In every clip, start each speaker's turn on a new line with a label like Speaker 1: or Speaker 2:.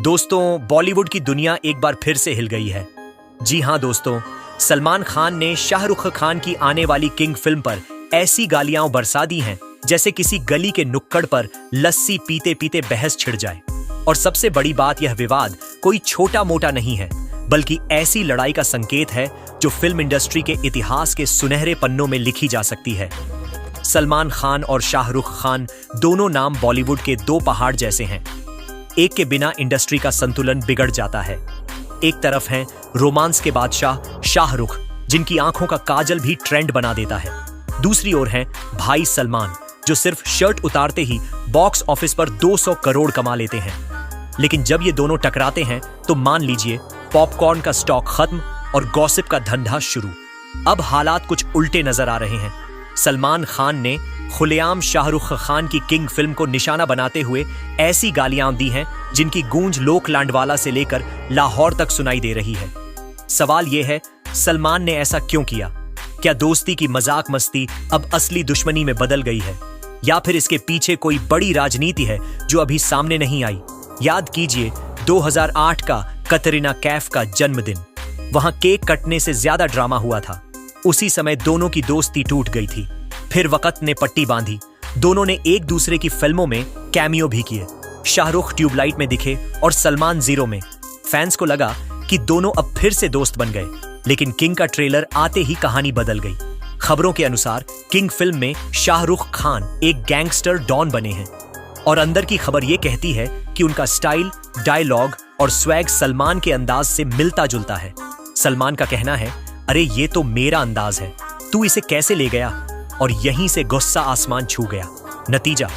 Speaker 1: दोस्तों, बॉलीवुड की दुनिया एक बार फिर से हिल गई है। जी हां दोस्तों, सलमान खान ने शाहरुख खान की आने वाली किंग फिल्म पर ऐसी गालियां बरसा दी हैं जैसे किसी गली के नुक्कड़ पर लस्सी पीते पीते बहस छिड़ जाए। और सबसे बड़ी बात, यह विवाद कोई छोटा मोटा नहीं है, बल्कि ऐसी लड़ाई का संकेत है जो फिल्म इंडस्ट्री के इतिहास के सुनहरे पन्नों में लिखी जा सकती है। सलमान खान और शाहरुख खान दोनों नाम बॉलीवुड के दो पहाड़ जैसे हैं। एक के बिना इंडस्ट्री का संतुलन बिगड़ जाता है। एक तरफ हैं रोमांस के बादशाह शाहरुख, जिनकी आंखों का काजल भी ट्रेंड बना देता है। दूसरी ओर हैं भाई सलमान, जो सिर्फ शर्ट उतारते ही बॉक्स ऑफिस पर 200 करोड़ कमा लेते हैं। लेकिन जब ये दोनों टकराते हैं तो मान लीजिए पॉपकॉर्न का स्टॉक खत्म और गॉसिप का धंधा शुरू। अब हालात कुछ उल्टे नजर आ रहे हैं। सलमान खान ने खुलेआम शाहरुख खान की किंग फिल्म को निशाना बनाते हुए ऐसी गालियां दी हैं जिनकी गूंज लोक लांडवाला से लेकर लाहौर तक सुनाई दे रही है। सवाल यह है, सलमान ने ऐसा क्यों किया? क्या दोस्ती की मजाक मस्ती अब असली दुश्मनी में बदल गई है, या फिर इसके पीछे कोई बड़ी राजनीति है जो अभी सामने नहीं आई? याद कीजिए 2008 का कतरीना कैफ का जन्मदिन। वहां केक कटने से ज्यादा ड्रामा हुआ था। उसी समय दोनों की दोस्ती टूट गई थी। फिर वक्त ने पट्टी बांधी। दोनों ने एक दूसरे की फिल्मों में कैमियो भी किए। शाहरुख ट्यूबलाइट में दिखे और सलमान जीरो में। फैंस को लगा कि दोनों अब फिर से दोस्त बन गए, लेकिन किंग का ट्रेलर आते ही कहानी बदल गई। खबरों के अनुसार किंग फिल्म में शाहरुख खान एक गैंगस्टर डॉन बने हैं और अंदर की खबर यह कहती है कि उनका स्टाइल, डायलॉग और स्वैग सलमान के अंदाज से मिलता जुलता है। सलमान का कहना है, अरे ये तो मेरा अंदाज है, तू इसे कैसे ले गया? और यहीं से गुस्सा आसमान छू गया। नतीजा,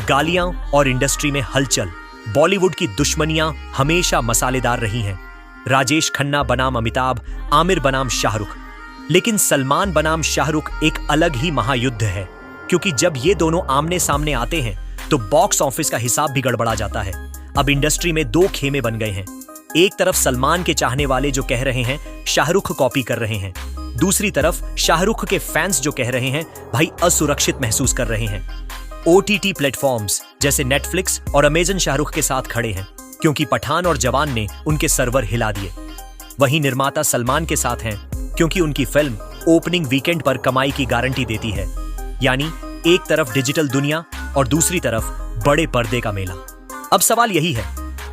Speaker 1: गालियां और इंडस्ट्री में हलचल। बॉलीवुड की दुश्मनियां हमेशा मसालेदार रही हैं। राजेश खन्ना बनाम अमिताभ, आमिर बनाम शाहरुख। लेकिन सलमान बनाम शाहरुख एक अलग ही महायुद्ध है, क्योंकि जब ये दोनों आमने सामने आते हैं तो बॉक्स ऑफिस का हिसाब भी गड़बड़ा जाता है। अब इंडस्ट्री में दो खेमे बन गए हैं। एक तरफ सलमान के चाहने वाले जो कह रहे हैं शाहरुख कॉपी कर रहे हैं, दूसरी तरफ शाहरुख के फैंस जो कह रहे हैं भाई असुरक्षित महसूस कर रहे हैं। OTT प्लेटफॉर्म्स जैसे नेटफ्लिक्स और अमेजन शाहरुख के साथ खड़े हैं, क्योंकि पठान और जवान ने उनके सर्वर हिला दिए। वहीं निर्माता सलमान के साथ हैं, क्योंकि उनकी फिल्म ओपनिंग वीकेंड पर कमाई की गारंटी देती है। यानी एक तरफ डिजिटल दुनिया और दूसरी तरफ बड़े पर्दे का मेला। अब सवाल यही है,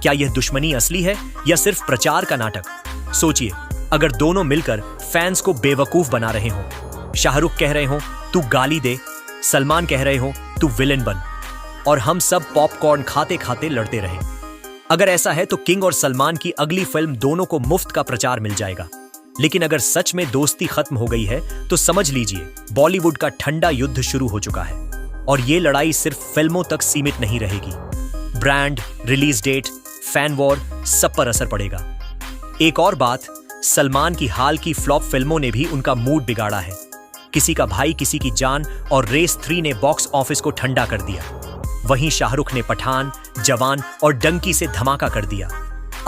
Speaker 1: क्या यह दुश्मनी असली है या सिर्फ प्रचार का नाटक? सोचिए, अगर दोनों मिलकर फैंस को बेवकूफ बना रहे हों। शाहरुख कह रहे हों तू गाली दे, सलमान कह रहे हों तू विलेन बन, और हम सब पॉपकॉर्न खाते खाते लड़ते रहें। अगर ऐसा है तो किंग और सलमान की अगली फिल्म दोनों को मुफ्त का प्रचार मिल जाएगा। लेकिन अगर सच में दोस्ती खत्म हो गई है तो समझ लीजिए बॉलीवुड का ठंडा युद्ध शुरू हो चुका है। और ये लड़ाई सिर्फ फिल्मों तक सीमित नहीं रहेगी। Brand, release date, fan war, सब पर असर पड़ेगा। एक और बात, सलमान की हाल की फ्लॉप फिल्मों ने भी उनका मूड बिगाड़ा है। किसी का भाई किसी की जान और रेस 3 ने बॉक्स ऑफिस को ठंडा कर दिया। वहीं शाहरुख ने पठान, जवान और डंकी से धमाका कर दिया।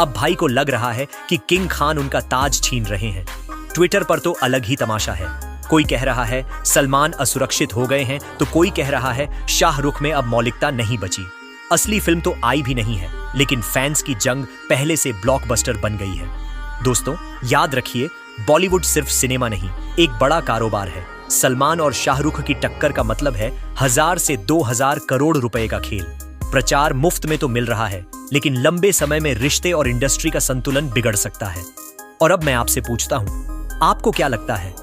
Speaker 1: अब भाई को लग रहा है कि किंग खान उनका ताज छीन रहे हैं। ट्विटर पर तो अलग ही तमाशा है। कोई कह रहा है सलमान असुरक्षित हो गए हैं, तो कोई कह रहा है शाहरुख में अब मौलिकता नहीं बची। असली फिल्म तो आई भी नहीं है, लेकिन फैंस की जंग पहले से ब्लॉकबस्टर बन गई है। दोस्तों, याद रखिए, बॉलीवुड सिर्फ सिनेमा नहीं, एक बड़ा कारोबार है। सलमान और शाहरुख की टक्कर का मतलब है 1000 से 2000 करोड़ रुपए का खेल। प्रचार मुफ्त में तो मिल रहा है, लेकिन लंबे समय में रिश्ते और इंडस्ट्री का संतुलन बिगड़ सकता है। और अब मैं आपसे पूछता हूं, आपको क्या लगता है,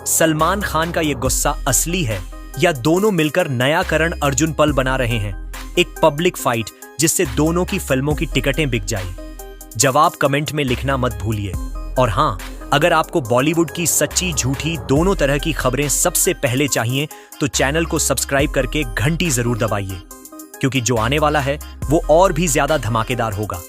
Speaker 1: सलमान खान का यह गुस्सा असली है या दोनों मिलकर नया करण अर्जुन पल बना रहे हैं, एक पब्लिक फाइट जिससे दोनों की फिल्मों की टिकटें बिक जाएं? जवाब कमेंट में लिखना मत भूलिए। और हां, अगर आपको बॉलीवुड की सच्ची झूठी दोनों तरह की खबरें सबसे पहले चाहिए तो चैनल को सब्सक्राइब करके घंटी जरूर दबाइए, क्योंकि जो आने वाला है वो और भी ज्यादा धमाकेदार होगा।